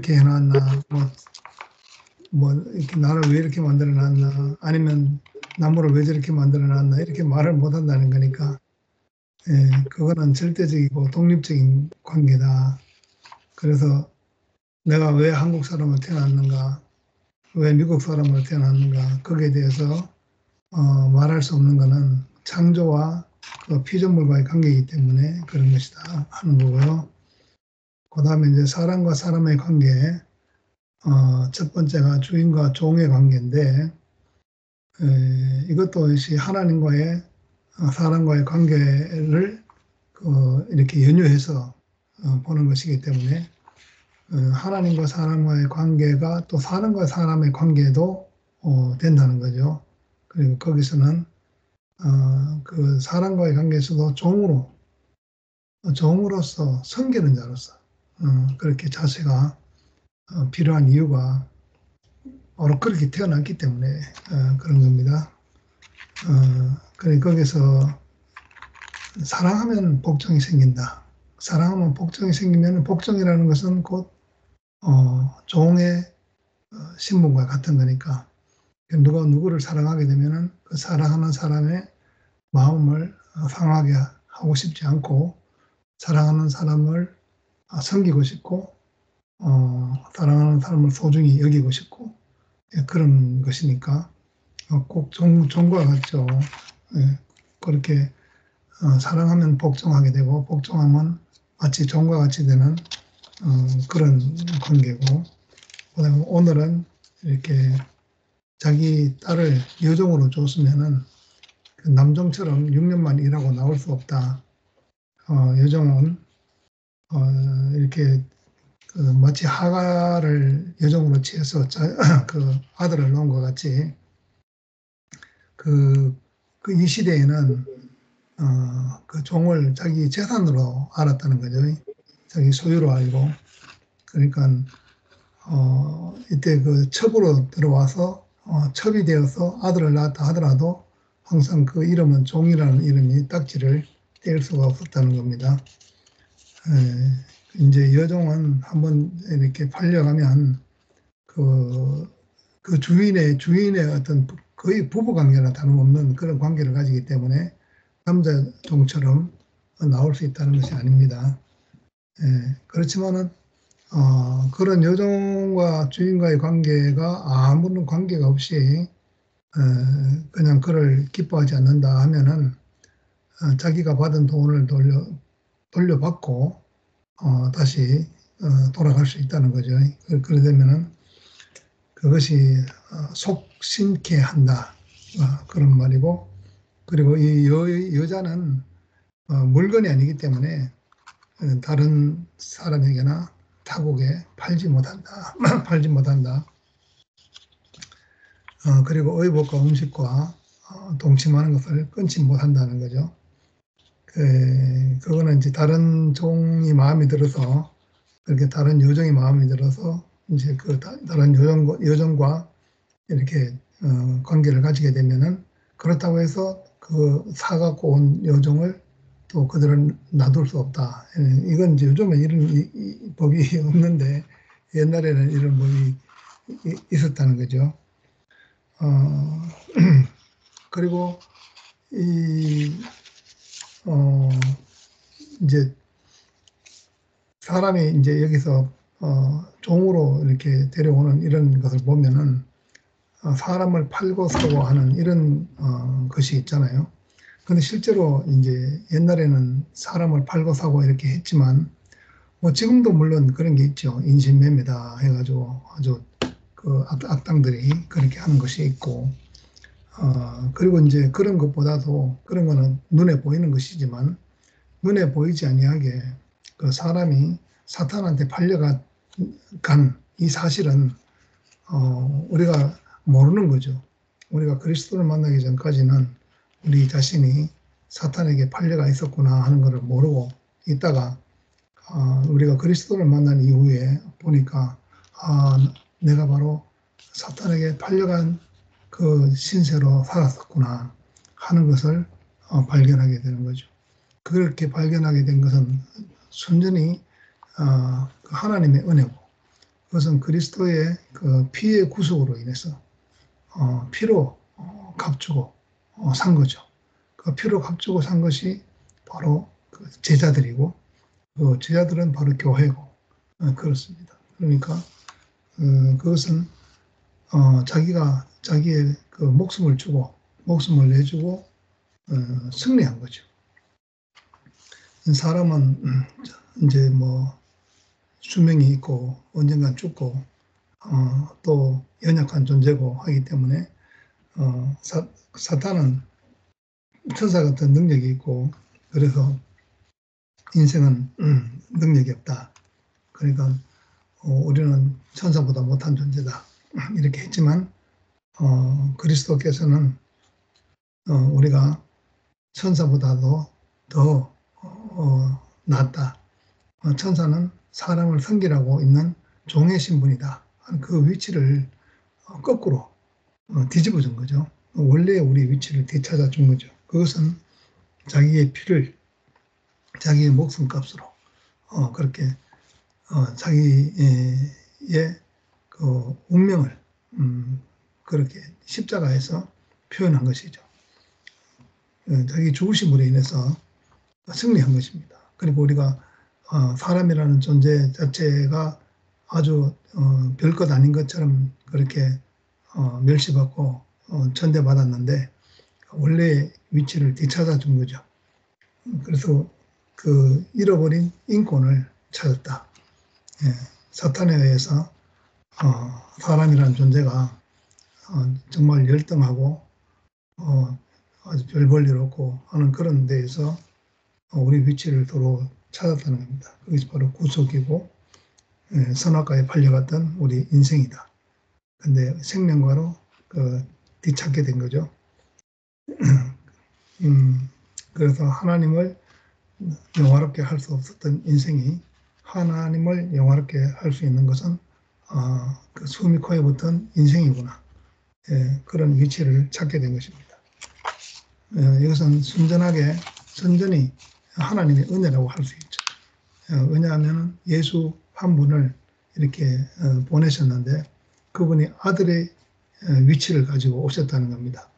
이렇게 해놨나, 이렇게 나를 왜 이렇게 만들어놨나, 아니면 나무를 왜 저렇게 만들어놨나, 이렇게 말을 못한다는 거니까, 그거는 절대적이고 독립적인 관계다. 그래서 내가 왜 한국 사람으로 태어났는가, 왜 미국 사람으로 태어났는가, 거기에 대해서 말할 수 없는 것은 창조와 그 피조물과의 관계이기 때문에 그런 것이다 하는 거고요. 그 다음에 이제 사람과 사람의 관계, 첫 번째가 주인과 종의 관계인데, 이것도 역시 하나님과의 사람과의 관계를 이렇게 연유해서 보는 것이기 때문에 하나님과 사람과의 관계가 또 사람과 사람의 관계도 된다는 거죠. 그리고 거기서는 그 사람과의 관계에서도 종으로서 섬기는 자로서 그렇게 자세가 필요한 이유가 바로 그렇게 태어났기 때문에 그런 겁니다. 그러니까 거기서 사랑하면 복종이 생긴다. 사랑하면 복종이 생기면 복종이라는 것은 곧 종의 신분과 같은 거니까 누가 누구를 사랑하게 되면은 그 사랑하는 사람의 마음을 상하게 하고 싶지 않고 사랑하는 사람을 섬기고 싶고 사랑하는 사람을 소중히 여기고 싶고 그런 것이니까 꼭 종과 같죠. 그렇게 사랑하면 복종하게 되고 복종하면 마치 종과 같이 되는 그런 관계고 그다음에 오늘은 이렇게 자기 딸을 여종으로 줬으면은 그 남종처럼 6년만 일하고 나올 수 없다. 여종은 이렇게 마치 하가를 여종으로 취해서 그 아들을 낳은 것 같이 이 시대에는 그 종을 자기 재산으로 알았다는 거죠. 자기 소유로 알고 그러니까 이때 그 첩으로 들어와서 첩이 되어서 아들을 낳았다 하더라도 항상 그 이름은 종이라는 이름이 딱지를 뗄 수가 없었다는 겁니다. 이제 여종은 한번 이렇게 팔려가면 그 주인의 어떤 거의 부부 관계나 다름없는 그런 관계를 가지기 때문에 남자 종처럼 나올 수 있다는 것이 아닙니다. 그렇지만은 그런 여종과 주인과의 관계가 아무런 관계가 없이 그냥 그를 기뻐하지 않는다 하면은 자기가 받은 돈을 돌려받고 다시 돌아갈 수 있다는 거죠. 그러려면은 그것이 속심케 한다 그런 말이고 그리고 이 여자는 물건이 아니기 때문에 다른 사람에게나 타국에 팔지 못한다. 팔지 못한다. 그리고 의복과 음식과 동침하는 것을 끊지 못한다는 거죠. 그거는 이제 다른 종이 마음에 들어서 그렇게 다른 여종이 마음에 들어서 이제 그 다른 여종과 이렇게 관계를 가지게 되면은 그렇다고 해서 그 사갖고 온 여종을 또 그들은 놔둘 수 없다. 이건 이제 요즘은 이런 이 법이 없는데 옛날에는 이런 법이 있었다는 거죠. 그리고 이제 사람이 이제 여기서 종으로 이렇게 데려오는 이런 것을 보면은 사람을 팔고 사고 하는 이런 것이 있잖아요. 근데 실제로 이제 옛날에는 사람을 팔고 사고 이렇게 했지만 뭐 지금도 물론 그런 게 있죠. 인신매매다 해가지고 아주 그 악당들이 그렇게 하는 것이 있고 그리고 이제 그런 것보다도 그런 거는 눈에 보이는 것이지만 눈에 보이지 아니하게 그 사람이 사탄한테 팔려간 이 사실은 우리가 모르는 거죠. 우리가 그리스도를 만나기 전까지는 우리 자신이 사탄에게 팔려가 있었구나 하는 것을 모르고 있다가 우리가 그리스도를 만난 이후에 보니까 내가 바로 사탄에게 팔려간 그 신세로 살았었구나 하는 것을 발견하게 되는 거죠. 그렇게 발견하게 된 것은 순전히 하나님의 은혜고 그것은 그리스도의 그 피의 구속으로 인해서 피로 값주고 산 거죠. 그 피로 값주고 산 것이 바로 그 제자들이고 그 제자들은 바로 교회고 그렇습니다. 그러니까 그것은 자기가 자기의 그 목숨을 주고 목숨을 내주고 승리한 거죠. 사람은 이제 뭐 수명이 있고 언젠간 죽고 또 연약한 존재고 하기 때문에 사탄은 천사 같은 능력이 있고 그래서 인생은 능력이 없다. 그러니까 우리는 천사보다 못한 존재다. 이렇게 했지만 그리스도께서는 우리가 천사보다도 더 낫다. 천사는 사람을 섬기라고 있는 종의 신분이다. 그 위치를 거꾸로 뒤집어 준 거죠. 원래 우리 위치를 되찾아 준 거죠. 그것은 자기의 피를 자기의 목숨값으로 그렇게 자기의 그 운명을 그렇게 십자가에서 표현한 것이죠. 자기 죽으심으로 인해서 승리한 것입니다. 그리고 우리가 사람이라는 존재 자체가 아주 별것 아닌 것처럼 그렇게 멸시받고 천대받았는데 원래 위치를 되찾아 준 거죠. 그래서 그 잃어버린 인권을 찾았다. 예, 사탄에 의해서 사람이라는 존재가 정말 열등하고 아주 별 볼 일 없고 하는 그런 데에서 우리 위치를 도로 찾았다는 겁니다. 그것이 바로 구속이고 선악과에 팔려갔던 우리 인생이다. 근데 생명과로 뒤찾게 된 거죠. 그래서 하나님을 영화롭게 할 수 없었던 인생이 하나님을 영화롭게 할 수 있는 것은 그 숨이 코에 붙은 인생이구나. 그런 위치를 찾게 된 것입니다. 이것은 선전히 하나님의 은혜라고 할 수 있죠. 왜냐하면 예수 한 분을 이렇게 보내셨는데 그분이 아들의 위치를 가지고 오셨다는 겁니다.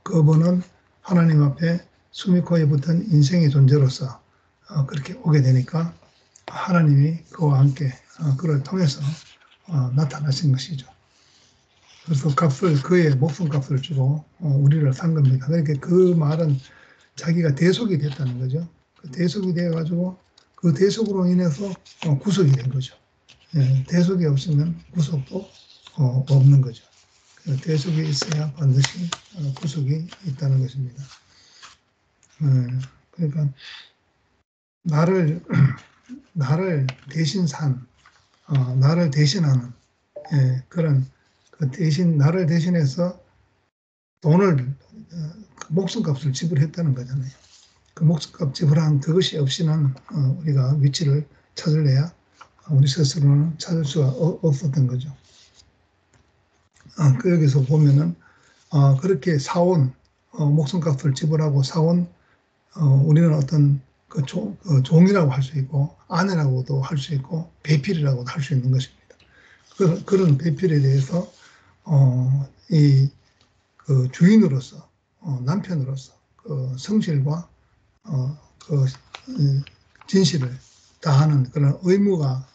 그분은 하나님 앞에 숨이 코에 붙은 인생의 존재로서 그렇게 오게 되니까 하나님이 그와 함께 그를 통해서 나타나신 것이죠. 그래서 그의 목숨값을 주고 우리를 산 겁니다. 그러니까 그 말은 자기가 대속이 됐다는 거죠. 그 대속이 되어가지고 그 대속으로 인해서 구속이 된 거죠. 대속이 없으면 구속도 없는 거죠. 대속이 있어야 반드시 구속이 있다는 것입니다. 그러니까 나를 대신 나를 대신하는 그런 대신 나를 대신해서 돈을 목숨값을 지불했다는 거잖아요. 그 목숨값 지불한 그것이 없이는 우리가 위치를 찾을래야 우리 스스로는 찾을 수가 없었던 거죠. 그 여기서 보면은 그렇게 사온 목숨값을 지불하고 사온 우리는 어떤 그 종이라고 할 수 있고 아내라고도 할 수 있고 배필이라고도 할 수 있는 것입니다. 그런 배필에 대해서 그 주인으로서 남편으로서 그 성실과 그 진실을 다하는 그런 의무가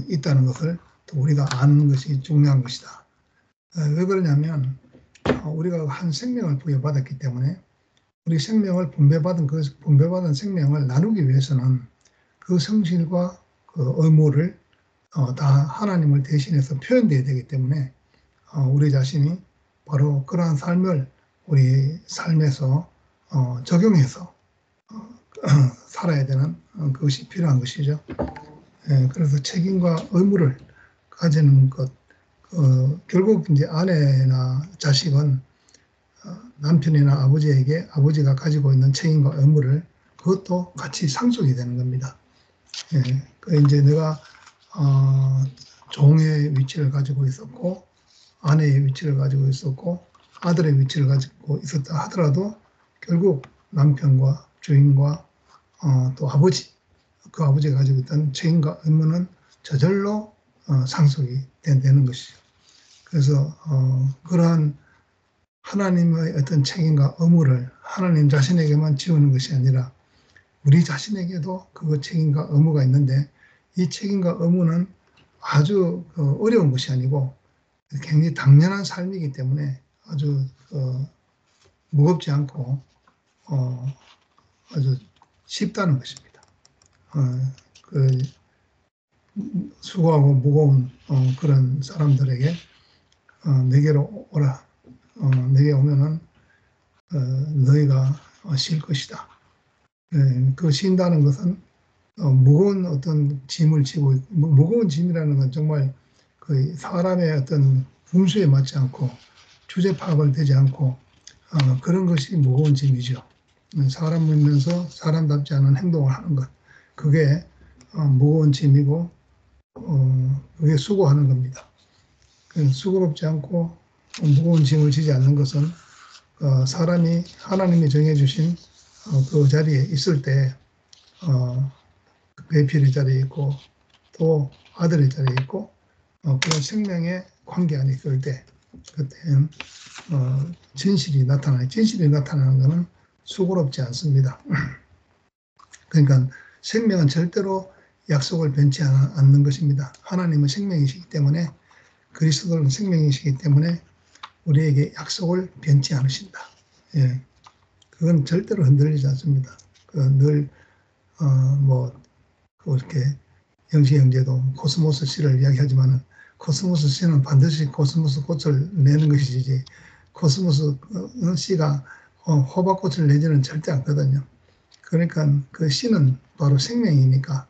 있다는 것을 또 우리가 아는 것이 중요한 것이다. 왜 그러냐면 우리가 한 생명을 부여받았기 때문에 우리 생명을 분배받은 생명을 나누기 위해서는 그 성실과 그 의무를 다 하나님을 대신해서 표현되어야 되기 때문에 우리 자신이 바로 그러한 삶을 우리 삶에서 적용해서 살아야 되는 그것이 필요한 것이죠. 그래서 책임과 의무를 가지는 것, 결국 이제 아내나 자식은 남편이나 아버지에게 아버지가 가지고 있는 책임과 의무를 그것도 같이 상속이 되는 겁니다. 이제 내가 종의 위치를 가지고 있었고 아내의 위치를 가지고 있었고 아들의 위치를 가지고 있었다 하더라도 결국 남편과 주인과 또 아버지, 그 아버지가 가지고 있던 책임과 의무는 저절로 상속이 되는 것이죠. 그래서 그러한 하나님의 어떤 책임과 의무를 하나님 자신에게만 지우는 것이 아니라 우리 자신에게도 그 책임과 의무가 있는데 이 책임과 의무는 아주 어려운 것이 아니고 굉장히 당연한 삶이기 때문에 아주 무겁지 않고 아주 쉽다는 것입니다. 그 수고하고 무거운 그런 사람들에게 내게로 오라. 내게 오면은 너희가 쉴 것이다. 그 쉰다는 것은 무거운 어떤 짐을 지고 무거운 짐이라는 건 정말 그 사람의 어떤 분수에 맞지 않고 주제 파악을 되지 않고 그런 것이 무거운 짐이죠. 사람이면서 사람답지 않은 행동을 하는 것 그게 무거운 짐이고 그게 수고하는 겁니다. 수고롭지 않고 무거운 짐을 지지 않는 것은 사람이 하나님이 정해주신 그 자리에 있을 때 배필의 자리에 있고 또 아들의 자리에 있고 그런 생명의 관계 안에 있을 때 그때는 진실이 나타나요. 진실이 나타나는 것은 수고롭지 않습니다. 그러니까 생명은 절대로 약속을 변치 않는 것입니다. 하나님은 생명이시기 때문에 그리스도는 생명이시기 때문에 우리에게 약속을 변치 않으신다. 예. 그건 절대로 흔들리지 않습니다. 늘 이렇게 영시 형제도 코스모스 씨를 이야기하지만은 코스모스 씨는 반드시 코스모스 꽃을 내는 것이지 코스모스 씨가 호박꽃을 내지는 절대 않거든요. 그러니까 그 씨는 바로 생명이니까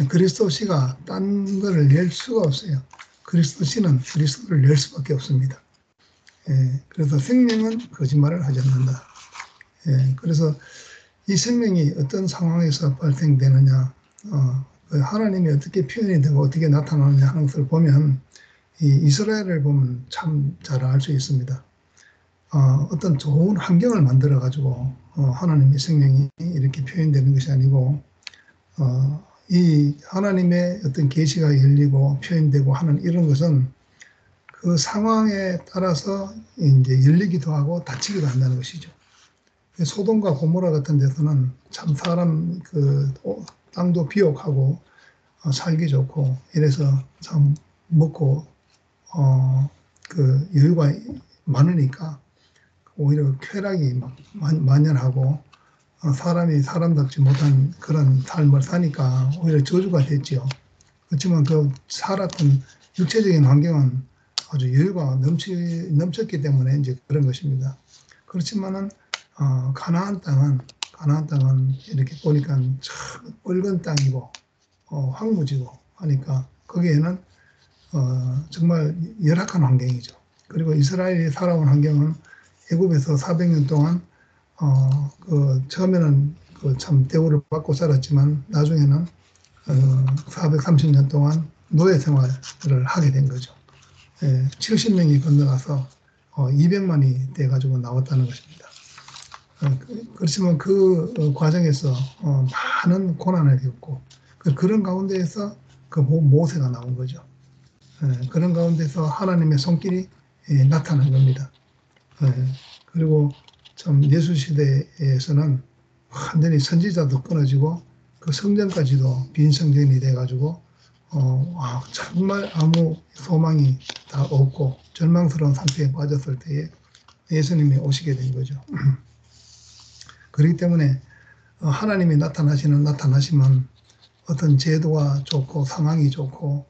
그리스도 씨가 딴 거를 낼 수가 없어요. 그리스도 씨는 그리스도를 낼 수밖에 없습니다. 예, 그래서 생명은 거짓말을 하지 않는다. 예, 그래서 이 생명이 어떤 상황에서 발생되느냐, 하나님이 어떻게 표현이 되고 어떻게 나타나느냐 하는 것을 보면 이 이스라엘을 보면 참 잘 알 수 있습니다. 어떤 좋은 환경을 만들어 가지고 하나님의 생명이 이렇게 표현되는 것이 아니고 이 하나님의 어떤 계시가 열리고 표현되고 하는 이런 것은 그 상황에 따라서 이제 열리기도 하고 닫히기도 한다는 것이죠. 소돔과 고모라 같은 데서는 참 사람 땅도 비옥하고 살기 좋고 이래서 참 먹고 그 여유가 많으니까 오히려 쾌락이 막 만연하고 사람이 사람답지 못한 그런 삶을 사니까 오히려 저주가 됐지요. 그렇지만 그 살았던 육체적인 환경은 아주 여유가 넘쳤기 때문에 이제 그런 것입니다. 그렇지만은 가나안 땅은 이렇게 보니까 참 붉은 땅이고 황무지고 하니까 거기에는 정말 열악한 환경이죠. 그리고 이스라엘이 살아온 환경은 애굽에서 400년 동안 처음에는 참 대우를 받고 살았지만 나중에는 430년 동안 노예 생활을 하게 된 거죠. 70명이 건너가서 200만이 돼가지고 나왔다는 것입니다. 그렇지만 그 과정에서 많은 고난을 겪고 그런 가운데에서 그 모세가 나온 거죠. 그런 가운데서 하나님의 손길이 나타난 겁니다. 그리고 참 예수 시대에서는 완전히 선지자도 끊어지고 그 성전까지도 빈 성전이 돼가지고 정말 아무 소망이 다 없고 절망스러운 상태에 빠졌을 때에 예수님이 오시게 된 거죠. 그렇기 때문에 하나님이 나타나시면 어떤 제도가 좋고 상황이 좋고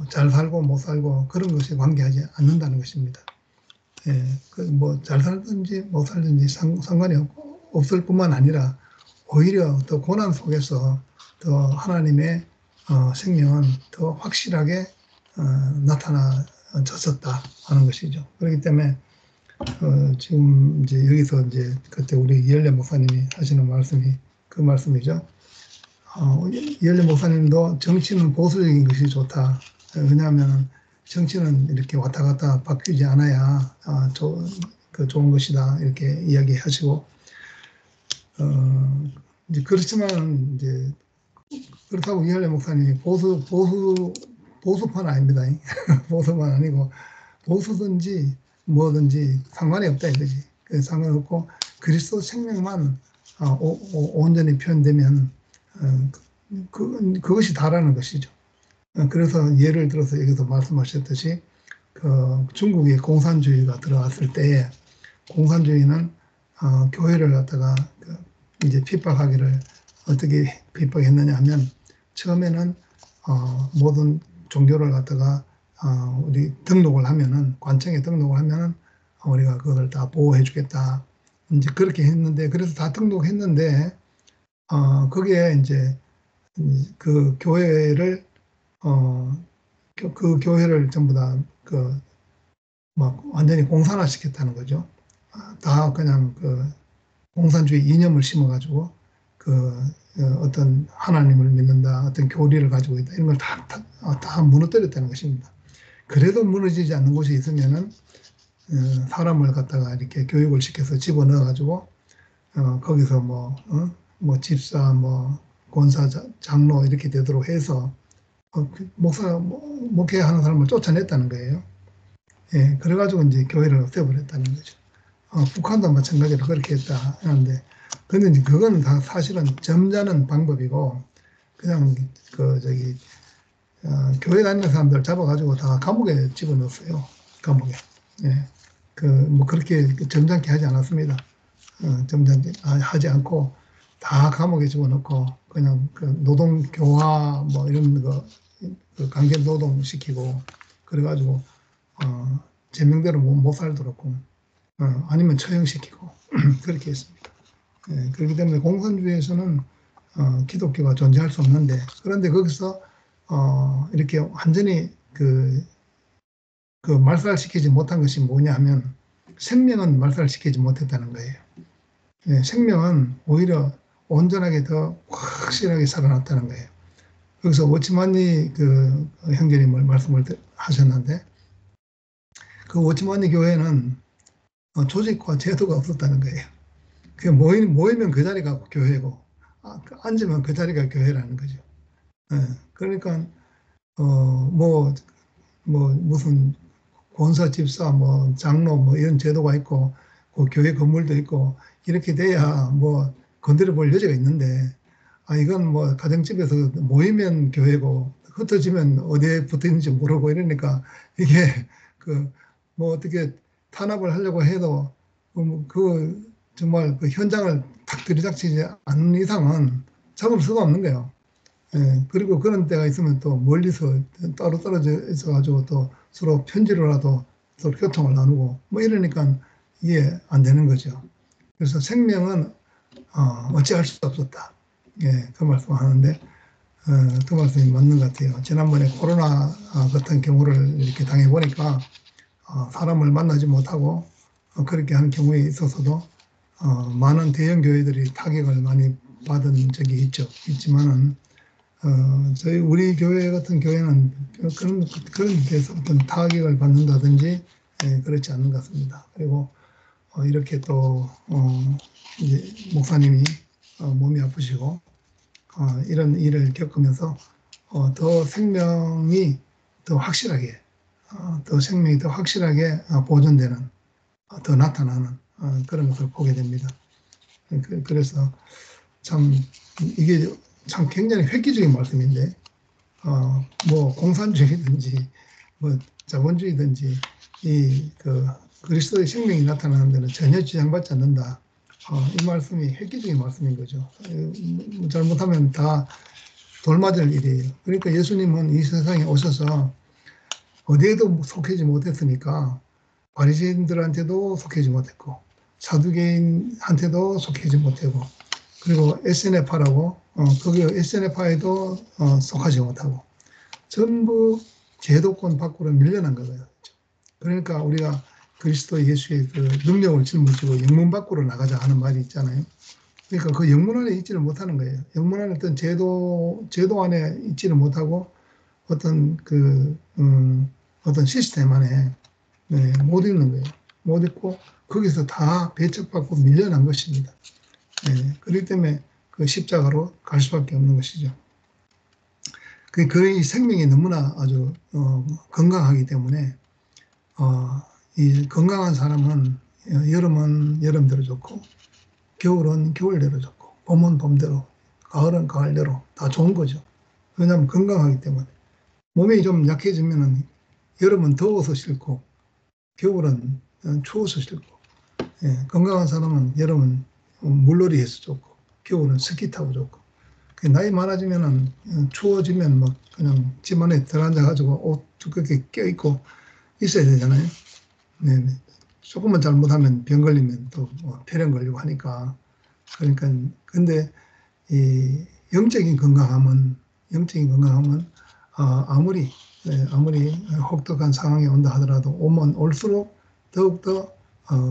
잘 살고 못 살고 그런 것이 관계하지 않는다는 것입니다. 잘 살든지 못 살든지 상관이 없을 뿐만 아니라 오히려 더 고난 속에서 더 하나님의 생명은 더 확실하게 나타나졌었다 하는 것이죠. 그렇기 때문에 지금 이제 여기서 이제 그때 우리 이열래 목사님이 하시는 말씀이 그 말씀이죠. 이열래 목사님도 정치는 보수적인 것이 좋다. 왜냐하면 정치는 이렇게 왔다 갔다 바뀌지 않아야 좋은 것이다 이렇게 이야기하시고 이제 그렇지만 이제 그렇다고 이열래 목사님이 보수 보수파는 아닙니다. 보수만 아니고 보수든지 뭐든지 상관이 없다 이거지. 상관없고 그리스도 생명만 온전히 표현되면 그것이 다라는 것이죠. 그래서 예를 들어서 여기서 말씀하셨듯이 그 중국의 공산주의가 들어왔을 때 공산주의는 교회를 갖다가 이제 핍박하기를 어떻게 핍박했느냐 하면 처음에는 모든 종교를 갖다가 우리 등록을 하면은 관청에 등록을 하면은 우리가 그걸 다 보호해 주겠다. 이제 그렇게 했는데 그래서 다 등록했는데 거기에 이제 그 교회를 그 교회를 전부 다 막 완전히 공산화 시켰다는 거죠. 다 그냥 그 공산주의 이념을 심어가지고 어떤 하나님을 믿는다, 어떤 교리를 가지고 있다 이런 걸 다 무너뜨렸다는 것입니다. 그래도 무너지지 않는 곳이 있으면은 사람을 갖다가 이렇게 교육을 시켜서 집어넣어가지고 거기서 뭐 집사, 뭐 권사, 장로 이렇게 되도록 해서 목회하는 사람을 쫓아냈다는 거예요. 예, 그래가지고 이제 교회를 없애버렸다는 거죠. 북한도 마찬가지로 그렇게 했다 하는데, 근데 이제 그건 다 사실은 점잖은 방법이고, 그냥 교회 다니는 사람들 잡아가지고 다 감옥에 집어넣었어요. 감옥에. 예. 뭐 그렇게 점잖게 하지 않았습니다. 점잖게 하지 않고 다 감옥에 집어넣고 그냥 노동교화 뭐 이런 거 강제 노동 시키고 그래가지고 제명대로 못 살도록 아니면 처형시키고 그렇게 했습니다. 예, 그렇기 때문에 공산주의에서는 기독교가 존재할 수 없는데 그런데 거기서 이렇게 완전히 말살시키지 못한 것이 뭐냐 하면 생명은 말살시키지 못했다는 거예요. 예, 생명은 오히려 온전하게 더 확실하게 살아났다는 거예요. 여기서 워치만니 형제님을 말씀을 하셨는데 그 워치만니 교회는 조직과 제도가 없었다는 거예요. 모이면 그 자리가 교회고 앉으면 그 자리가 교회라는 거죠. 예, 그러니까 무슨 권사, 집사, 뭐 장로 뭐 이런 제도가 있고 그 교회 건물도 있고 이렇게 돼야 뭐 건드려 볼 여지가 있는데 이건 뭐 가정집에서 모이면 교회고 흩어지면 어디에 붙어 있는지 모르고 이러니까 이게 뭐 어떻게 탄압을 하려고 해도 정말 현장을 탁 들이닥치지 않는 이상은 잡을 수가 없는 거예요. 예, 그리고 그런 때가 있으면 또 멀리서 따로 떨어져 있어가지고 또 서로 편지로라도 또 교통을 나누고 뭐 이러니까 이해 안 되는 거죠. 그래서 생명은 어찌할 수 없었다. 예, 그 말씀 하는데 그 말씀이 맞는 것 같아요. 지난번에 코로나 같은 경우를 이렇게 당해보니까 사람을 만나지 못하고 그렇게 한 경우에 있어서도 많은 대형 교회들이 타격을 많이 받은 적이 있지만은 우리 교회 같은 교회는 그런 데서 어떤 타격을 받는다든지 그렇지 않는 것 같습니다. 그리고 이렇게 또 이제 목사님이 몸이 아프시고 이런 일을 겪으면서 더 생명이 더 확실하게 보존되는 더 나타나는 그런 것을 보게 됩니다. 그래서 참 이게 참 굉장히 획기적인 말씀인데 뭐 공산주의든지 뭐 자본주의든지 그리스도의 생명이 나타나는 데는 전혀 지장받지 않는다. 이 말씀이 획기적인 말씀인 거죠. 잘못하면 다 돌맞을 일이에요. 그러니까 예수님은 이 세상에 오셔서 어디에도 속하지 못했으니까 바리새인들한테도 속하지 못했고 사두개인한테도 속하지 못하고 그리고 SNF파라고 거기 SNF파에도 속하지 못하고 전부 제도권 밖으로 밀려난 거예요. 그러니까 우리가 그리스도 예수의 그 능력을 짊어지고 영문 밖으로 나가자 하는 말이 있잖아요. 그러니까 그 영문 안에 있지를 못하는 거예요. 영문 안에 어떤 제도 안에 있지를 못하고 어떤 어떤 시스템 안에 못 있는 거예요. 못 있고 거기서 다 배척받고 밀려난 것입니다. 그렇기 때문에 그 십자가로 갈 수밖에 없는 것이죠. 그 생명이 너무나 아주 건강하기 때문에 이 건강한 사람은 여름은 여름대로 좋고 겨울은 겨울대로 좋고 봄은 봄대로 가을은 가을대로 다 좋은 거죠. 왜냐하면 건강하기 때문에. 몸이 좀 약해지면은 여름은 더워서 싫고 겨울은 추워서 싫고, 예, 건강한 사람은 여름은 물놀이 해서 좋고 겨울은 스키 타고 좋고, 나이 많아지면은 추워지면 막 그냥 집 안에 들어앉아가지고 옷 두껍게 껴입고 있어야 되잖아요. 네, 조금만 잘못하면 병 걸리면 또뭐 폐렴 걸리고 하니까. 그러니까 근데 이 영적인 건강함은 아무리 아무리 혹독한 상황이 온다 하더라도 오면 올수록 더욱더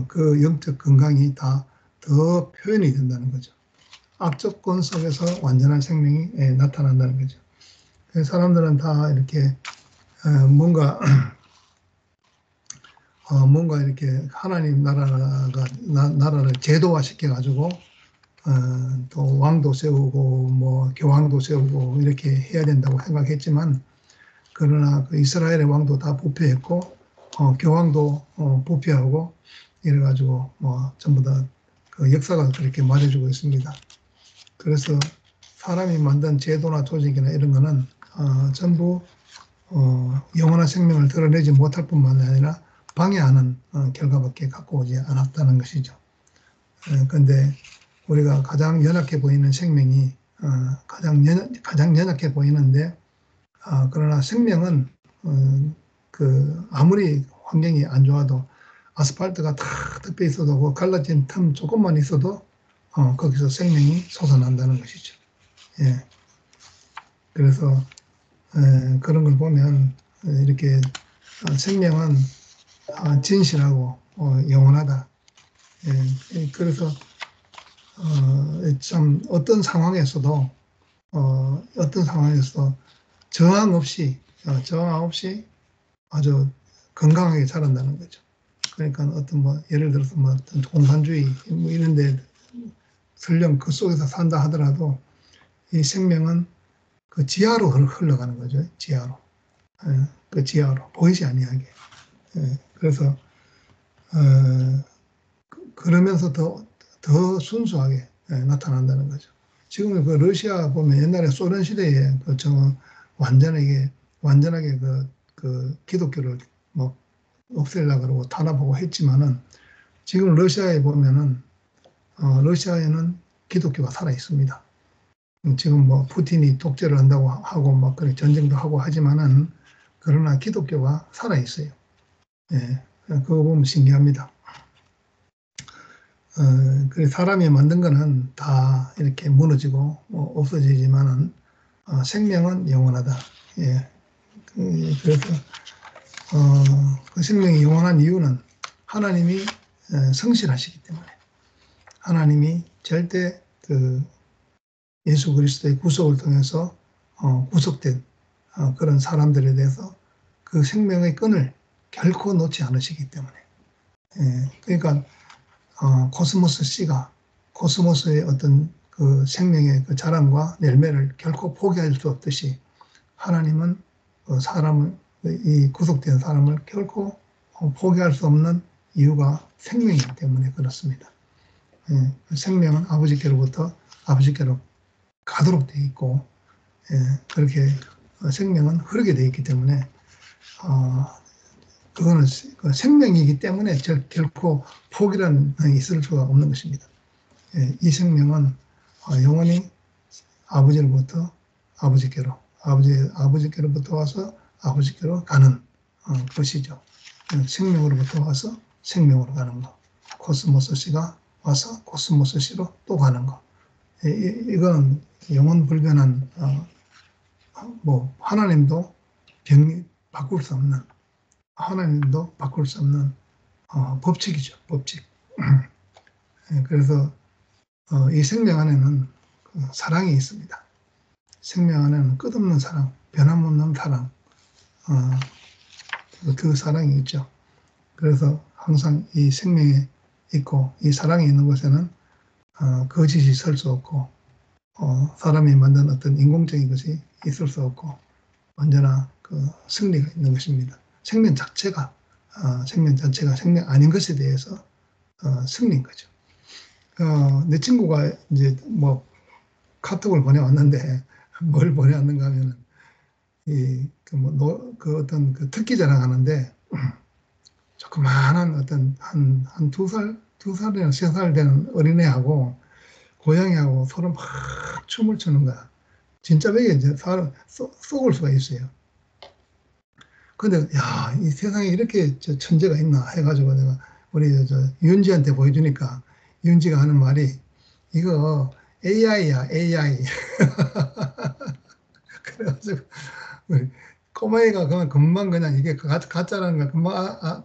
그 영적 건강이 다 더 표현이 된다는 거죠. 악조건 속에서 완전한 생명이 나타난다는 거죠. 사람들은 다 이렇게 뭔가 이렇게 하나님 나라를 제도화 시켜가지고 또 왕도 세우고 뭐 교황도 세우고 이렇게 해야 된다고 생각했지만, 그러나 그 이스라엘의 왕도 다 부패했고 교황도 부패하고 이래가지고 뭐 전부 다 그 역사가 그렇게 말해주고 있습니다. 그래서 사람이 만든 제도나 조직이나 이런 거는 전부 영원한 생명을 드러내지 못할 뿐만 아니라 방해하는 결과밖에 갖고 오지 않았다는 것이죠. 그런데 우리가 가장 연약해 보이는 생명이 가장 연약해 보이는데, 그러나 생명은 그 아무리 환경이 안 좋아도 아스팔트가 탁 덮여 있어도 그 갈라진 틈 조금만 있어도 거기서 생명이 솟아난다는 것이죠. 예. 그래서 그런 걸 보면 이렇게 생명은 진실하고 영원하다. 예. 그래서 참 어떤 상황에서도 저항 없이 아주 건강하게 자란다는 거죠. 그러니까 어떤 뭐 예를 들어서 뭐 어떤 공산주의 뭐 이런데 설령 그 속에서 산다 하더라도 이 생명은 그 지하로 흘러가는 거죠. 지하로. 그 지하로 보이지 아니하게. 그래서 그러면서 더 순수하게 나타난다는 거죠. 지금 그 러시아 보면 옛날에 소련 시대에 완전하게 그 기독교를 뭐 없애려고 그러고 탄압하고 했지만은, 지금 러시아에 보면은 러시아에는 기독교가 살아 있습니다. 지금 뭐 푸틴이 독재를 한다고 하고 막 그런 전쟁도 하고 하지만은, 그러나 기독교가 살아 있어요. 예, 그거 보면 신기합니다. 그 사람이 만든 거는 다 이렇게 무너지고 없어지지만은 생명은 영원하다. 예. 그래서 그 생명이 영원한 이유는 하나님이 성실하시기 때문에, 하나님이 절대 그 예수 그리스도의 구속을 통해서 구속된 그런 사람들에 대해서 그 생명의 끈을 결코 놓지 않으시기 때문에. 예. 그러니까 코스모스 씨가 코스모스의 어떤 그 생명의 그 자랑과 열매를 결코 포기할 수 없듯이, 하나님은 이 구속된 사람을 결코 포기할 수 없는 이유가 생명이기 때문에 그렇습니다. 예, 생명은 아버지께로부터 아버지께로 가도록 되어 있고, 그렇게 생명은 흐르게 되어 있기 때문에 그거는 생명이기 때문에 결코 포기라는 있을 수가 없는 것입니다. 이 생명은 영원히 아버지로부터 아버지께로, 아버지께로부터 와서 아버지께로 가는 것이죠. 생명으로부터 와서 생명으로 가는 것. 코스모스 씨가 와서 코스모스 씨로 또 가는 것. 이건 영원 불변한 뭐 하나님도 바꿀 수 없는, 하나님도 바꿀 수 없는 법칙이죠. 법칙. 그래서 이 생명 안에는 사랑이 있습니다. 생명 안에는 끝없는 사랑, 변함없는 사랑, 그 사랑이 있죠. 그래서 항상 이 생명에 있고 이 사랑이 있는 곳에는 거짓이 설 수 없고 사람이 만든 어떤 인공적인 것이 있을 수 없고, 언제나 그 승리가 있는 것입니다. 생명 자체가 생명 아닌 것에 대해서 승리인 거죠. 내 친구가 이제 뭐 카톡을 보내왔는데 뭘 보내왔는가 하면은 그 어떤 그 특기 자랑하는데 조그마한 어떤 한 2살이나 3살 되는 어린애하고 고양이하고 서로 막 춤을 추는 거야. 진짜 베개 이제 쏘을 수가 있어요. 근데 야, 이 세상에 이렇게 천재가 있나 해가지고 내가 우리 윤지한테 보여주니까 윤지가 하는 말이 이거 AI야 AI. 그래가지고 우리 꼬마애가 그냥 금방 그냥 이게 가짜라는 걸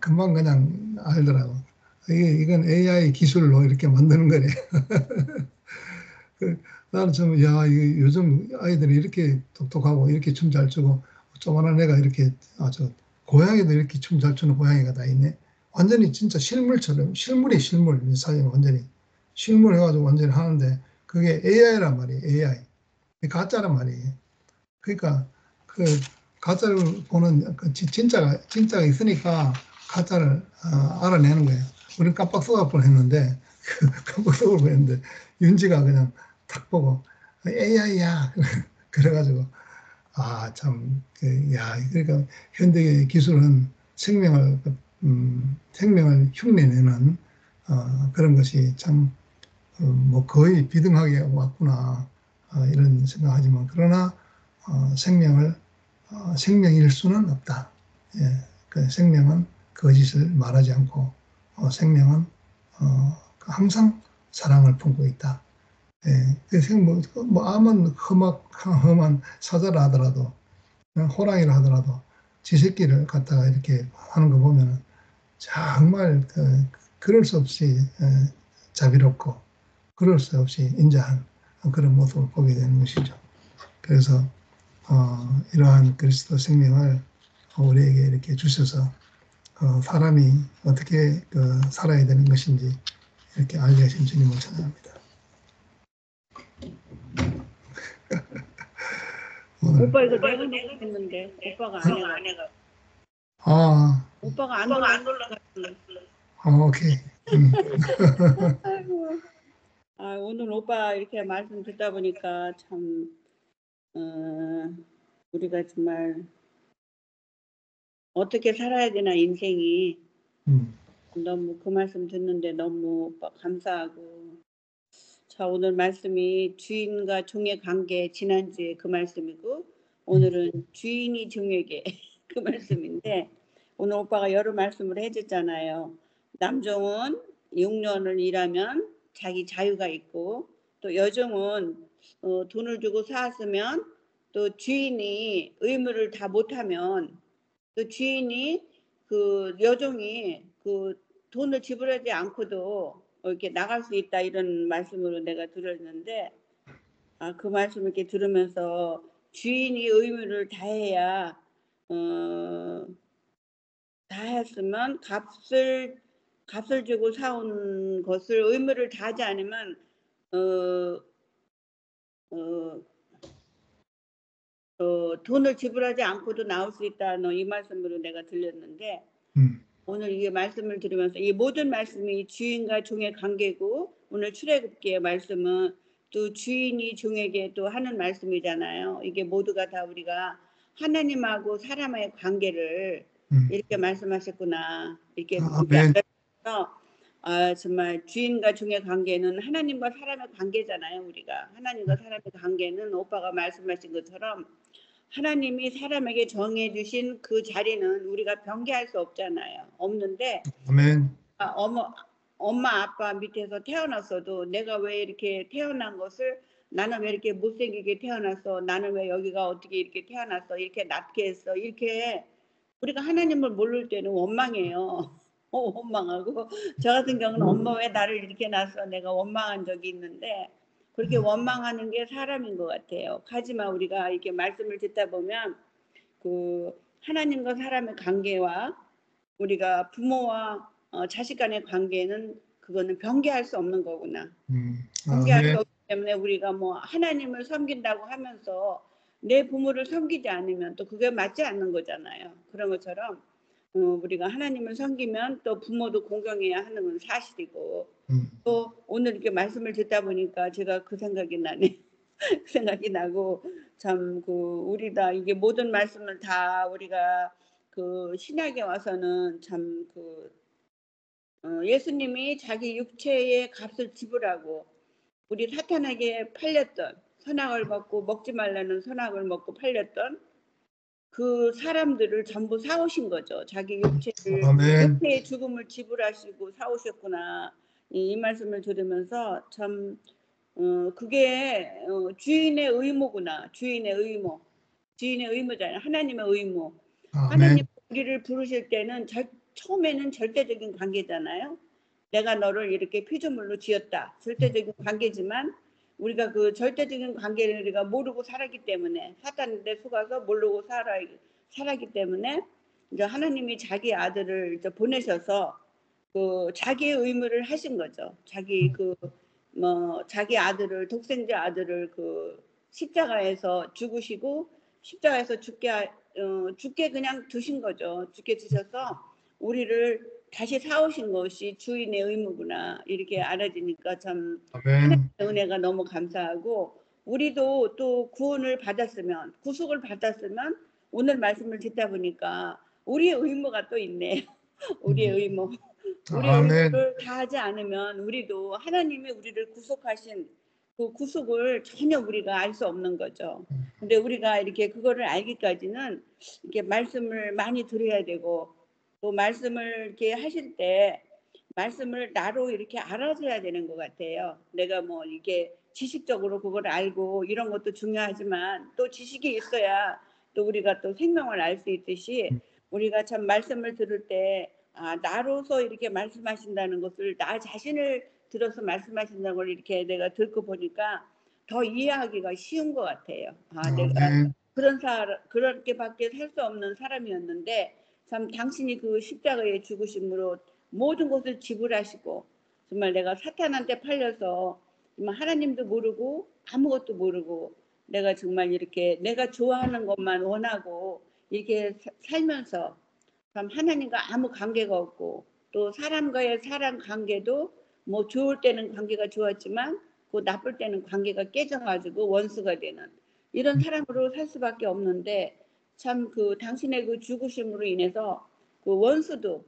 금방 그냥 알더라고. 이건 AI 기술로 이렇게 만드는 거래. 나는 좀, 야, 요즘 아이들이 이렇게 똑똑하고 이렇게 춤 잘 추고 조만한 애가 이렇게 고양이도 이렇게 춤 잘 추는 고양이가 다 있네. 완전히 진짜 실물처럼 실물이 실물 사실 완전히 실물 해가지고 완전히 하는데 그게 AI란 말이에요. AI 가짜란 말이에요. 그러니까 그 가짜를 보는 진짜가 있으니까 가짜를 알아내는 거예요. 우리는 깜빡 속을 뻔했는데 깜빡 속을 뻔했는데 윤지가 그냥 탁 보고 AI야 그래가지고 참, 야, 그러니까 현대의 기술은 생명을 흉내내는 그런 것이 참, 뭐 거의 비등하게 왔구나 이런 생각하지만 그러나 생명일 수는 없다. 예, 그 생명은 거짓을 말하지 않고 생명은 항상 사랑을 품고 있다. 예, 그래서 아무리 험한 사자라 하더라도 호랑이라 하더라도 지 새끼를 갖다가 이렇게 하는 거 보면은 정말 그럴 수 없이 자비롭고 그럴 수 없이 인자한 그런 모습을 보게 되는 것이죠. 그래서 이러한 그리스도 생명을 우리에게 이렇게 주셔서 사람이 어떻게 살아야 되는 것인지 이렇게 알려주신 주님을 찬양합니다. 오빠 이거 내가 했는데 오빠가 안 해가. 오빠가 안 놀라. 오케이. 아이고. 오늘 오빠 이렇게 말씀 듣다 보니까 참 우리가 정말 어떻게 살아야 되나 인생이 너무 그 말씀 듣는데 너무 오빠 감사하고 자 오늘 말씀이 주인과 종의 관계 지난주에 그 말씀이고 오늘은 주인이 종에게 그 말씀인데 오늘 오빠가 여러 말씀을 해줬잖아요. 남종은 6년을 일하면 자기 자유가 있고 또 여종은 돈을 주고 사왔으면 또 주인이 의무를 다 못하면 또 주인이 그 여종이 그 돈을 지불하지 않고도 이렇게 나갈 수 있다 이런 말씀으로 내가 들었는데 그 말씀을 이렇게 들으면서 주인이 의무를 다해야 다 했으면 값을 주고 사온 것을 의무를 다하지 않으면 돈을 지불하지 않고도 나올 수 있다는 이 말씀으로 내가 들렸는데 오늘 이 말씀을 들으면서 이 모든 말씀이 주인과 종의 관계고 오늘 출애굽기의 말씀은 또 주인이 종에게 또 하는 말씀이잖아요. 이게 모두가 다 우리가 하나님하고 사람의 관계를 이렇게 말씀하셨구나. 이렇게 알아서 정말 주인과 종의 관계는 하나님과 사람의 관계잖아요. 우리가 하나님과 사람의 관계는 오빠가 말씀하신 것처럼 하나님이 사람에게 정해주신 그 자리는 우리가 변개할 수 없잖아요. 없는데 아멘. 엄마 아빠 밑에서 태어났어도 내가 왜 이렇게 태어난 것을 나는 왜 이렇게 못생기게 태어났어 나는 왜 여기가 어떻게 이렇게 태어났어 이렇게 낮게 했어 이렇게 우리가 하나님을 모를 때는 원망해요. 원망하고 저 같은 경우는 엄마 왜 나를 이렇게 낳았어 내가 원망한 적이 있는데 그렇게 원망하는 게 사람인 것 같아요. 하지만 우리가 이렇게 말씀을 듣다 보면 그 하나님과 사람의 관계와 우리가 부모와 자식 간의 관계는 그거는 변개할 수 없는 거구나. 변개할 수 없기 때문에 우리가 뭐 하나님을 섬긴다고 하면서 내 부모를 섬기지 않으면 또 그게 맞지 않는 거잖아요. 그런 것처럼 우리가 하나님을 섬기면 또 부모도 공경해야 하는 건 사실이고 또 오늘 이렇게 말씀을 듣다 보니까 제가 그 생각이 나네. 그 생각이 나고 참 그 우리가 이게 모든 말씀을 다 우리가 그 신약에 와서는 참그 예수님이 자기 육체의 값을 지불하고 우리 사탄에게 팔렸던 선악을 먹고 먹지 말라는 선악을 먹고 팔렸던 그 사람들을 전부 사오신 거죠. 자기 아멘. 육체의 죽음을 지불하시고 사오셨구나. 이 말씀을 들으면서 참 그게 주인의 의무구나. 주인의 의무. 주인의 의무잖아요. 하나님의 의무. 하나님 아멘. 우리를 부르실 때는 처음에는 절대적인 관계잖아요. 내가 너를 이렇게 피조물로 지었다. 절대적인 관계지만 우리가 그 절대적인 관계를 우리가 모르고 살았기 때문에 사탄한테 속아서 모르고 살았기 때문에 이제 하나님이 자기 아들을 이제 보내셔서 그 자기의 의무를 하신 거죠. 자기 아들을 독생자 아들을 그 십자가에서 죽으시고 십자가에서 죽게 그냥 두신 거죠. 죽게 두셔서 우리를 다시 사오신 것이 주인의 의무구나 이렇게 알아지니까 참 하나님의 아멘. 은혜가 너무 감사하고 우리도 또 구원을 받았으면 구속을 받았으면 오늘 말씀을 듣다 보니까 우리의 의무가 또 있네. 우리의 의무. 우리의 아멘. 의무를 다하지 않으면 우리도 하나님이 우리를 구속하신 그 구속을 전혀 우리가 알 수 없는 거죠. 근데 우리가 이렇게 그거를 알기까지는 이렇게 말씀을 많이 들어야 되고 또 말씀을 이렇게 하실 때 말씀을 나로 이렇게 알아줘야 되는 것 같아요. 내가 뭐 이게 지식적으로 그걸 알고 이런 것도 중요하지만 또 지식이 있어야 또 우리가 또 생명을 알 수 있듯이 우리가 참 말씀을 들을 때 나로서 이렇게 말씀하신다는 것을 나 자신을 들어서 말씀하신다는 걸 이렇게 내가 듣고 보니까 더 이해하기가 쉬운 것 같아요. 내가 아멘. 그렇게밖에 살 수 없는 사람이었는데 참 당신이 그 십자가의 죽으심으로 모든 것을 지불하시고 정말 내가 사탄한테 팔려서 정말 하나님도 모르고 아무것도 모르고 내가 정말 이렇게 내가 좋아하는 것만 원하고 이렇게 살면서 참 하나님과 아무 관계가 없고 또 사람과의 사람 관계도 뭐 좋을 때는 관계가 좋았지만 그 나쁠 때는 관계가 깨져가지고 원수가 되는 이런 사람으로 살 수밖에 없는데 참 그 당신의 그 죽으심으로 인해서 그 원수도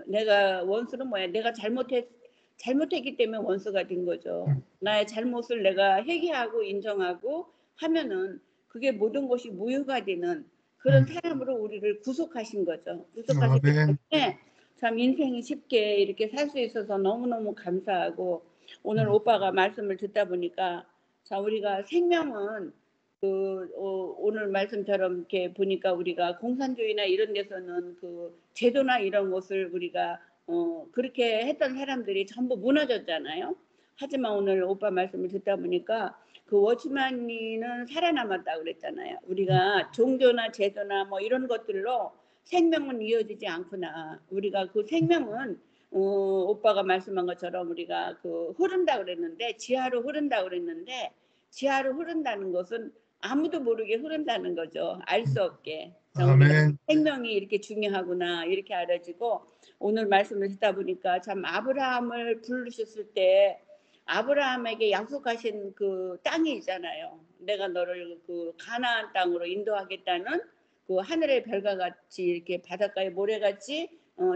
내가 원수는 뭐야? 내가 잘못했기 때문에 원수가 된 거죠. 나의 잘못을 내가 회개하고 인정하고 하면은 그게 모든 것이 무효가 되는 그런 사람으로 우리를 구속하신 거죠. 구속하셨기 아멘. 때문에 참 인생이 쉽게 이렇게 살 수 있어서 너무너무 감사하고 오늘 오빠가 말씀을 듣다 보니까 자 우리가 생명은 오늘 말씀처럼 이렇게 보니까 우리가 공산주의나 이런 데서는 그 제도나 이런 것을 우리가 그렇게 했던 사람들이 전부 무너졌잖아요. 하지만 오늘 오빠 말씀을 듣다 보니까 그 워치만이는 살아남았다고 그랬잖아요. 우리가 종교나 제도나 뭐 이런 것들로 생명은 이어지지 않구나. 우리가 그 생명은 오빠가 말씀한 것처럼 우리가 그 흐른다고 그랬는데 지하로 흐른다고 그랬는데 지하로 흐른다는 것은 아무도 모르게 흐른다는 거죠. 알 수 없게. 우리가 아멘. 생명이 이렇게 중요하구나 이렇게 알아지고 오늘 말씀을 듣다 보니까 참 아브라함을 부르셨을 때 아브라함에게 약속하신 그 땅이 있잖아요. 내가 너를 그 가나안 땅으로 인도하겠다는 그 하늘의 별과 같이 이렇게 바닷가의 모래같이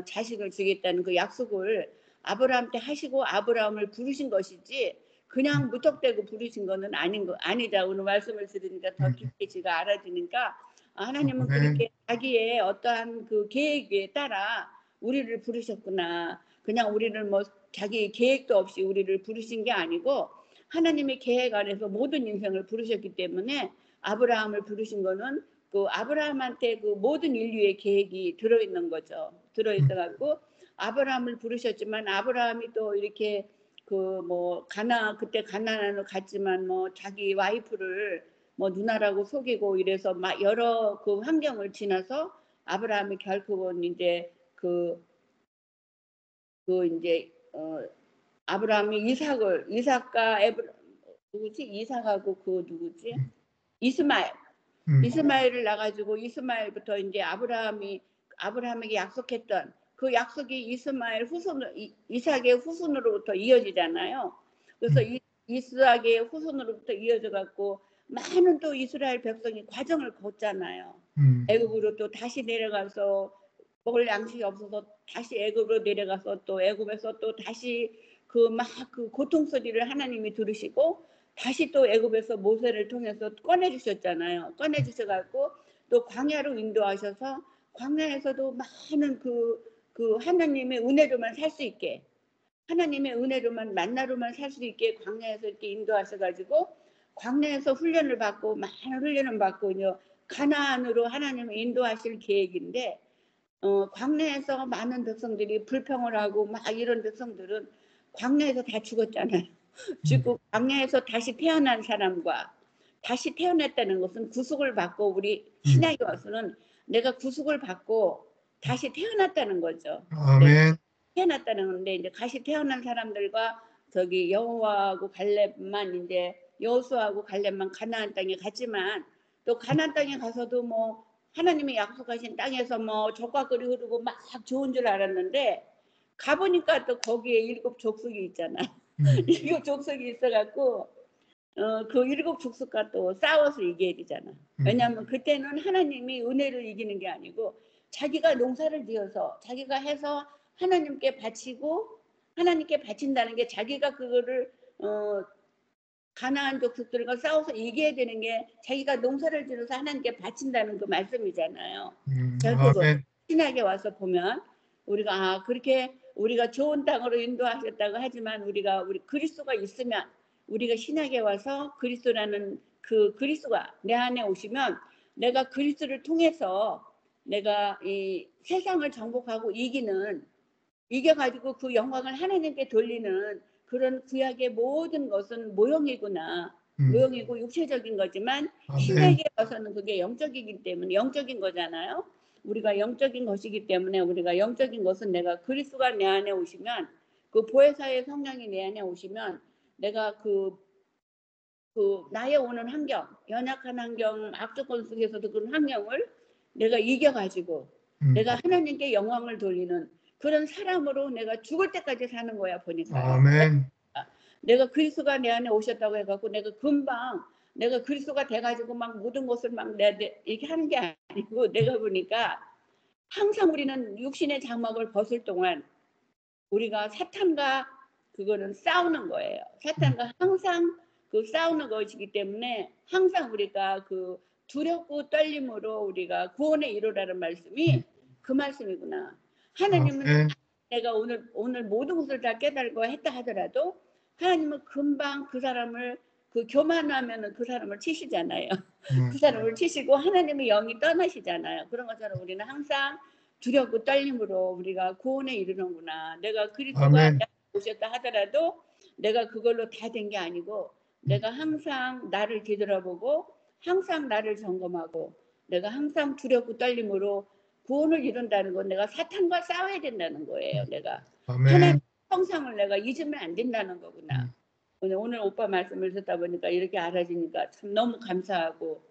자식을 주겠다는 그 약속을 아브라함한테 하시고 아브라함을 부르신 것이지 그냥 무턱대고 부르신 거는 아니다. 오늘 말씀을 들으니까 더 깊게 제가 알아지니까 하나님은 그렇게 자기의 어떠한 그 계획에 따라 우리를 부르셨구나. 그냥 우리를 뭐 자기 계획도 없이 우리를 부르신 게 아니고 하나님의 계획 안에서 모든 인생을 부르셨기 때문에 아브라함을 부르신 거는 그 아브라함한테 그 모든 인류의 계획이 들어있는 거죠. 들어있어갖고 아브라함을 부르셨지만 아브라함이 또 이렇게 그 뭐 그때 가나안으로 갔지만 뭐 자기 와이프를 뭐 누나라고 속이고 이래서 막 여러 그 환경을 지나서 아브라함이 결국은 이제 이제 아브라함이 이삭과 누구지? 이삭하고 그 누구지? 이스마엘을 낳아가지고 이스마엘부터 이제 아브라함에게 약속했던 그 약속이 이스마엘 이삭의 후손으로부터 이어지잖아요. 그래서 이스락의 후손으로부터 이어져 갖고 많은 또 이스라엘 백성이 과정을 걷잖아요. 애굽으로 또 다시 내려가서 먹을 양식이 없어서 다시 애굽으로 내려가서 또 애굽에서 또 다시 그 고통 소리를 하나님이 들으시고 다시 또 애굽에서 모세를 통해서 꺼내주셨잖아요. 꺼내주셔갖고 또 광야로 인도하셔서 광야에서도 많은 그 하나님의 은혜로만 살 수 있게, 하나님의 은혜로만 만나로만 살 수 있게 광야에서 이렇게 인도하셔가지고 광야에서 훈련을 받고 많은 훈련을 받고 가나안으로 하나님을 인도하실 계획인데 광야에서 많은 백성들이 불평을 하고 막 이런 백성들은 광야에서 다 죽었잖아요. 죽고 광야에서 다시 태어난 사람과 다시 태어났다는 것은 구속을 받고 우리 신약에 와서는 내가 구속을 받고 다시 태어났다는 거죠. 아멘. 태어났다는 건데 이제 다시 태어난 사람들과 저기 여호와하고 갈렙만 이제 여호수아하고 갈렙만 가나안 땅에 갔지만 또 가나안 땅에 가서도 뭐 하나님이 약속하신 땅에서 뭐 젖과 꿀이 흐르고 막 좋은 줄 알았는데 가보니까 또 거기에 7 족속이 있잖아요. 7 족속이 있어갖고 그 7 족속과 또 싸워서 이겨야 되잖아. 왜냐하면 그때는 하나님이 은혜를 이기는 게 아니고 자기가 농사를 지어서 자기가 해서 하나님께 바치고 하나님께 바친다는 게 자기가 그거를 가나안 족속들과 싸워서 이겨야 되는 게 자기가 농사를 지어서 하나님께 바친다는 그 말씀이잖아요. 결국은 신약에 와서 보면 우리가 그렇게 우리가 좋은 땅으로 인도하셨다고 하지만 우리 그리스도가 있으면 우리가 신약에 와서 그리스도라는 그 그리스도가 내 안에 오시면 내가 그리스도를 통해서 내가 이 세상을 정복하고 이겨가지고 그 영광을 하나님께 돌리는 그런 구약의 모든 것은 모형이구나. 모형이고 육체적인 거지만 신약에 와서는 그게 영적이기 때문에 영적인 거잖아요. 우리가 영적인 것이기 때문에 우리가 영적인 것은 내가 그리스도가 내 안에 오시면 그 보혜사의 성령이 내 안에 오시면 내가 그 나의 오는 환경, 연약한 환경, 악조건 속에서도 그런 환경을 내가 이겨가지고 내가 하나님께 영광을 돌리는 그런 사람으로 내가 죽을 때까지 사는 거야 보니까. 아멘. 내가 그리스도가 내 안에 오셨다고 해갖고 내가 금방 내가 그리스도가 돼가지고 막 모든 것을 막 이렇게 하는 게 아니고 내가 보니까 항상 우리는 육신의 장막을 벗을 동안 우리가 사탄과 그거는 싸우는 거예요. 사탄과 항상 그 싸우는 것이기 때문에 항상 우리가 그 두렵고 떨림으로 우리가 구원에 이르라는 말씀이 그 말씀이구나. 하나님은 내가 오늘 모든 것을 다 깨달고 했다 하더라도 하나님은 금방 그 사람을 그 교만하면은 그 사람을 치시잖아요. 그 사람을 치시고 하나님의 영이 떠나시잖아요. 그런 것처럼 우리는 항상 두렵고 떨림으로 우리가 구원에 이르는구나. 내가 그리스도가 오셨다 하더라도 내가 그걸로 다 된 게 아니고 내가 항상 나를 뒤돌아보고 항상 나를 점검하고 내가 항상 두렵고 떨림으로 구원을 이룬다는 건 내가 사탄과 싸워야 된다는 거예요. 내가 하나님의 형상을 내가 잊으면 안 된다는 거구나. 오늘 오빠 말씀을 듣다 보니까 이렇게 알아지니까 참 너무 감사하고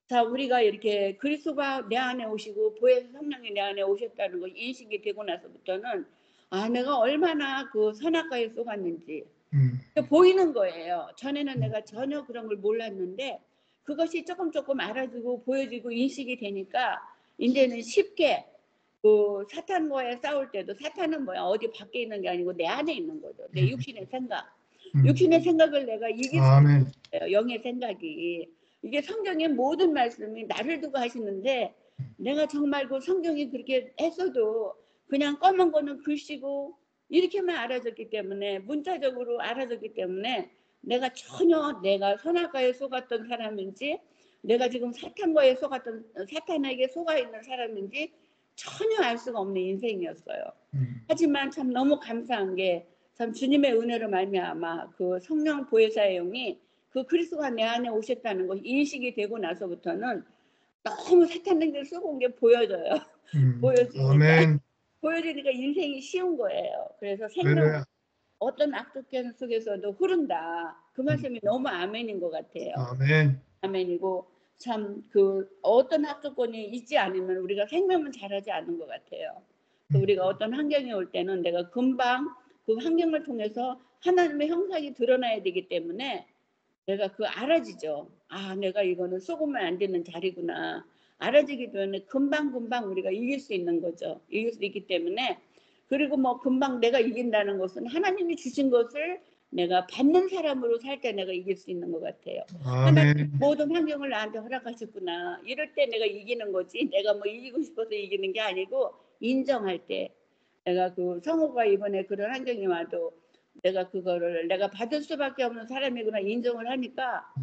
자 우리가 이렇게 그리스도가 내 안에 오시고 보혜사 성령이 내 안에 오셨다는 거 인식이 되고 나서부터는 내가 얼마나 그 선악과에 속았는지 보이는 거예요. 전에는 내가 전혀 그런 걸 몰랐는데 그것이 조금 알아지고 보여지고 인식이 되니까 이제는 쉽게 그 사탄과의 싸울 때도 사탄은 뭐야 어디 밖에 있는 게 아니고 내 안에 있는 거죠. 내 육신의 생각. 육신의 생각을 내가 이길 수 있어요. 영의 생각이. 이게 성경의 모든 말씀이 나를 두고 하시는데 내가 정말 그 성경이 그렇게 했어도 그냥 검은 거는 글씨고 이렇게만 알아졌기 때문에 문자적으로 알아졌기 때문에 내가 전혀 내가 선악과에 속았던 사람인지 내가 지금 사탄에게 속아 있는 사람인지 전혀 알 수가 없는 인생이었어요. 하지만 참 너무 감사한 게 참 주님의 은혜로 말미암아 그 성령 보혜사의 영이 그 그리스도가 내 안에 오셨다는 것 인식이 되고 나서부터는 너무 사탄에게 쏘고 게 보여져요. 보여지니까 인생이 쉬운 거예요. 그래서 생명 어떤 악독견 속에서도 흐른다. 그 말씀이 너무 아멘인 것 같아요. 아멘이고 참 그 어떤 학습권이 있지 않으면 우리가 생명은 잘하지 않는 것 같아요. 우리가 어떤 환경이 올 때는 내가 금방 그 환경을 통해서 하나님의 형상이 드러나야 되기 때문에 내가 그 알아지죠. 아, 내가 이거는 쏘고면 안 되는 자리구나. 알아지기 때문에 금방금방 우리가 이길 수 있는 거죠. 이길 수 있기 때문에, 그리고 뭐 금방 내가 이긴다는 것은 하나님이 주신 것을 내가 받는 사람으로 살 때 내가 이길 수 있는 것 같아요. 하나님 모든 환경을 나한테 허락하셨구나. 이럴 때 내가 이기는 거지. 내가 뭐 이기고 싶어서 이기는 게 아니고 인정할 때. 내가 그 성우가 이번에 그런 환경이 와도 내가 그거를 내가 받을 수밖에 없는 사람이구나 인정을 하니까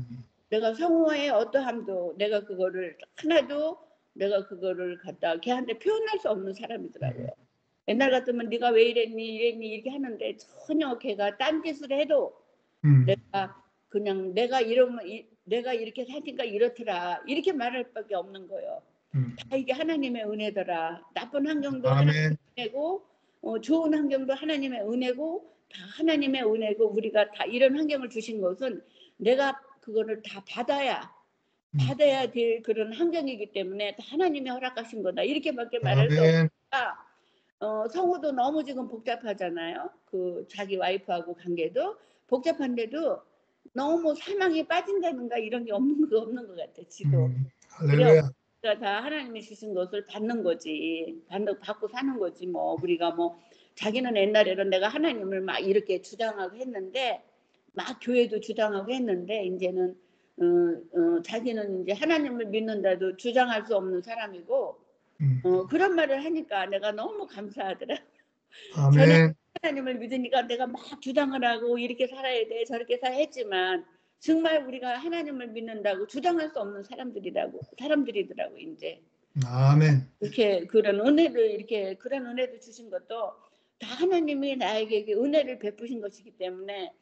내가 성우의 어떠함도 내가 그거를 하나도 내가 그거를 갖다 걔한테 표현할 수 없는 사람이더라고요. 옛날 같으면 네가 왜 이랬니 이렇게 하는데 전혀 걔가 딴짓을 해도 내가 그냥 내가 이러면 내가 이렇게 사니까 이렇더라 이렇게 말할 밖에 없는 거예요. 다 이게 하나님의 은혜더라. 나쁜 환경도 하나님의 은혜고 좋은 환경도 하나님의 은혜고 다 하나님의 은혜고 우리가 다 이런 환경을 주신 것은 내가 그거를 다 받아야 될 그런 환경이기 때문에 다 하나님이 허락하신 거다. 이렇게밖에 말할 수 없으니까 성우도 너무 지금 복잡하잖아요. 그 자기 와이프하고 관계도 복잡한데도 너무 사망에 빠진다든가 이런 게 없는 것 같아. 지도. 할렐루야. 다 하나님이 주신 것을 받는 거지. 받고 사는 거지. 뭐 우리가 뭐 자기는 옛날에는 내가 하나님을 막 이렇게 주장하고 했는데 막 교회도 주장하고 했는데 이제는 자기는 이제 하나님을 믿는다도 주장할 수 없는 사람이고 그런 말을 하니까 내가 너무 감사하더라. 전에 하나님을 믿으니까 내가 막 주장을 하고 이렇게 살아야 돼 저렇게 살아야 했지만 정말 우리가 하나님을 믿는다고 주장할 수 없는 사람들이더라고 이제. 아멘. 이렇게 그런 은혜를 주신 것도 다 하나님이 나에게 은혜를 베푸신 것이기 때문에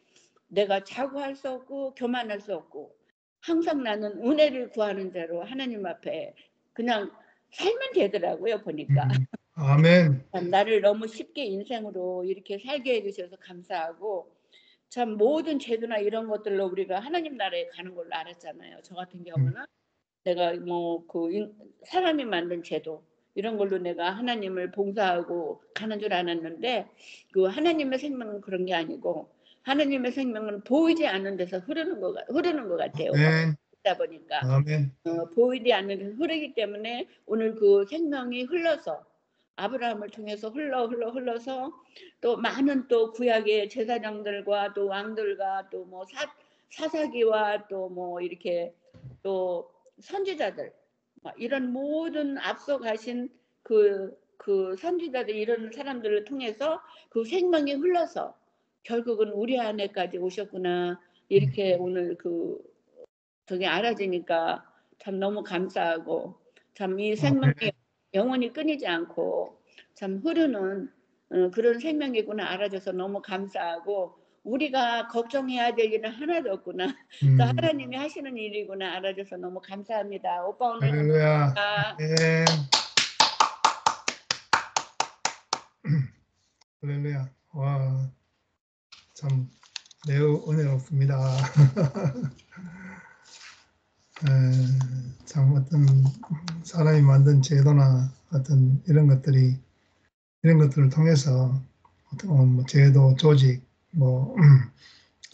내가 자고할 수 없고 교만할 수 없고 항상 나는 은혜를 구하는 자로 하나님 앞에 그냥 살면 되더라고요 보니까. 아멘. 나를 너무 쉽게 인생으로 이렇게 살게 해주셔서 감사하고 참 모든 제도나 이런 것들로 우리가 하나님 나라에 가는 걸로 알았잖아요. 저 같은 경우는 내가 뭐 그 사람이 만든 제도 이런 걸로 내가 하나님을 봉사하고 가는 줄 알았는데 그 하나님의 생명은 그런 게 아니고 하나님의 생명은 보이지 않는 데서 흐르는 것 같아요. 그러다 보니까 보이지 않는 데서 흐르기 때문에 오늘 그 생명이 흘러서 아브라함을 통해서 흘러서 또 많은 또 구약의 제사장들과 또 왕들과 또 뭐 사사기와 또 뭐 이렇게 또 선지자들 이런 모든 앞서 가신 그 선지자들 이런 사람들을 통해서 그 생명이 흘러서 결국은 우리 안에까지 오셨구나 이렇게 오늘 그 저게 알아지니까 참 너무 감사하고 참 이 생명이 영원히 끊이지 않고 참 흐르는 그런 생명이구나 알아줘서 너무 감사하고 우리가 걱정해야 될 일은 하나도 없구나. 또 하나님이 하시는 일이구나 알아줘서 너무 감사합니다. 오빠 오늘 할렐루야. 할렐루야. 와, 참 매우 은혜롭습니다. 참 어떤 사람이 만든 제도나 어떤 이런 것들을 통해서 어떤 뭐 제도, 조직, 뭐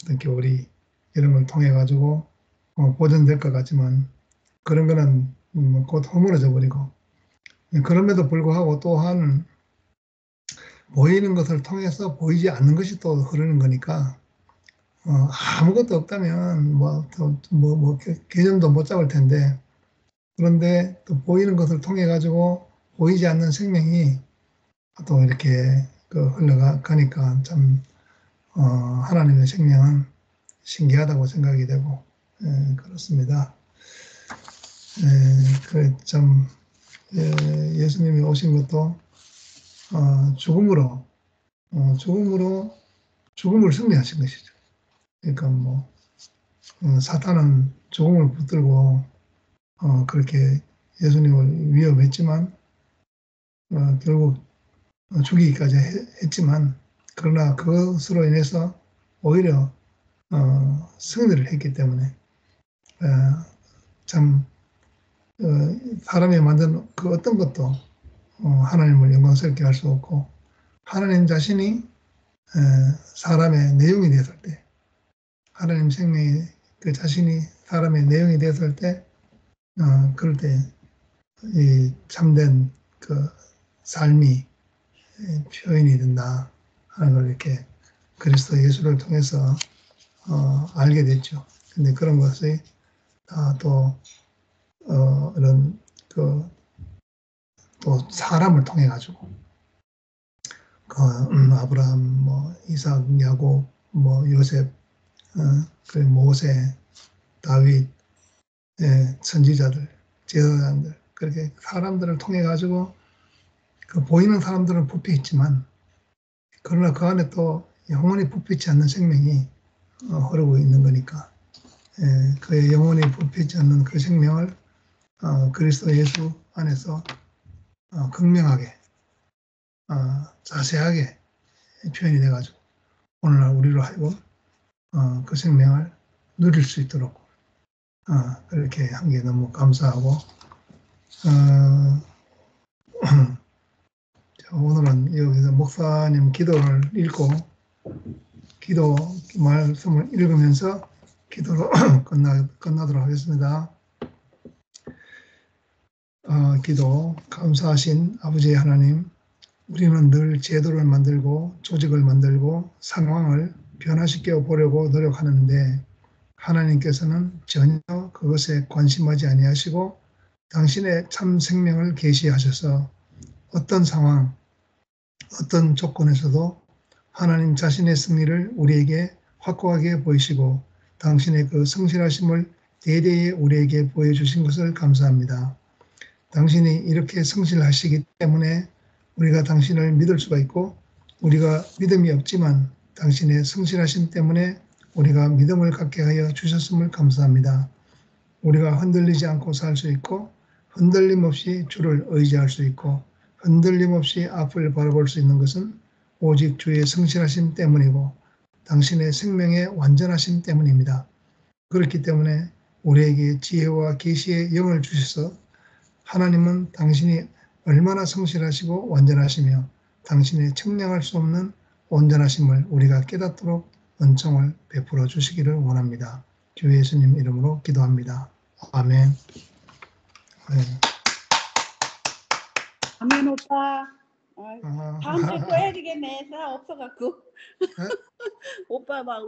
어떤 교리 이런 걸 통해 가지고 보존될 것 같지만 그런 거는 곧 허물어져 버리고 그럼에도 불구하고 또한 보이는 것을 통해서 보이지 않는 것이 또 흐르는 거니까 아무것도 없다면 개념도 못 잡을 텐데 그런데 또 보이는 것을 통해 가지고 보이지 않는 생명이 또 이렇게 흘러가니까 참 하나님의 생명은 신기하다고 생각이 되고 그렇습니다. 참 예수님이 오신 것도 죽음을 승리하신 것이죠. 그러니까 뭐 사탄은 죽음을 붙들고 그렇게 예수님을 위협했지만 결국 죽이기까지 했지만 그러나 그것으로 인해서 오히려 승리를 했기 때문에 참 사람이 만든 그 어떤 것도 하나님을 영광스럽게 할 수 없고, 하나님 자신이 사람의 내용이 되었을 때, 하나님 생명이 그 자신이 사람의 내용이 되었을 때, 그럴 때 이 참된 그 삶이 표현이 된다 하는 걸 이렇게 그리스도 예수를 통해서 알게 됐죠. 근데 그런 것이 다 또 이런 그 또 사람을 통해 가지고 아브라함, 뭐 이삭, 야곱, 뭐 요셉, 그 모세, 다윗, 선지자들, 제사장들 그렇게 사람들을 통해 가지고 그 보이는 사람들은 부패 있지만 그러나 그 안에 또 영원히 부패치 않는 생명이 흐르고 있는 거니까 그 영원히 부패치 않는 그 생명을 그리스도 예수 안에서 극명하게 자세하게 표현이 돼가지고 오늘날 우리로 하여금 그 생명을 누릴 수 있도록 그렇게 한 게 너무 감사하고 오늘은 여기서 목사님 기도를 읽고 기도 말씀을 읽으면서 기도로 끝나도록 하겠습니다. 기도. 감사하신 아버지 하나님, 우리는 늘 제도를 만들고 조직을 만들고 상황을 변화시켜 보려고 노력하는데 하나님께서는 전혀 그것에 관심하지 아니하시고 당신의 참 생명을 계시하셔서 어떤 상황, 어떤 조건에서도 하나님 자신의 승리를 우리에게 확고하게 보이시고 당신의 그 성실하심을 대대히 우리에게 보여주신 것을 감사합니다. 당신이 이렇게 성실하시기 때문에 우리가 당신을 믿을 수가 있고 우리가 믿음이 없지만 당신의 성실하심 때문에 우리가 믿음을 갖게 하여 주셨음을 감사합니다. 우리가 흔들리지 않고 살 수 있고 흔들림 없이 주를 의지할 수 있고 흔들림 없이 앞을 바라볼 수 있는 것은 오직 주의 성실하심 때문이고 당신의 생명의 완전하심 때문입니다. 그렇기 때문에 우리에게 지혜와 계시의 영을 주셔서 하나님은 당신이 얼마나 성실하시고 완전하시며 당신의 측량할 수 없는 온전하심을 우리가 깨닫도록 은총을 베풀어 주시기를 원합니다. 주 예수님 이름으로 기도합니다. 아멘. 네. 아멘 오빠. 다음 주에 또 해야 되겠네. 사람 없어갖고. 오빠 막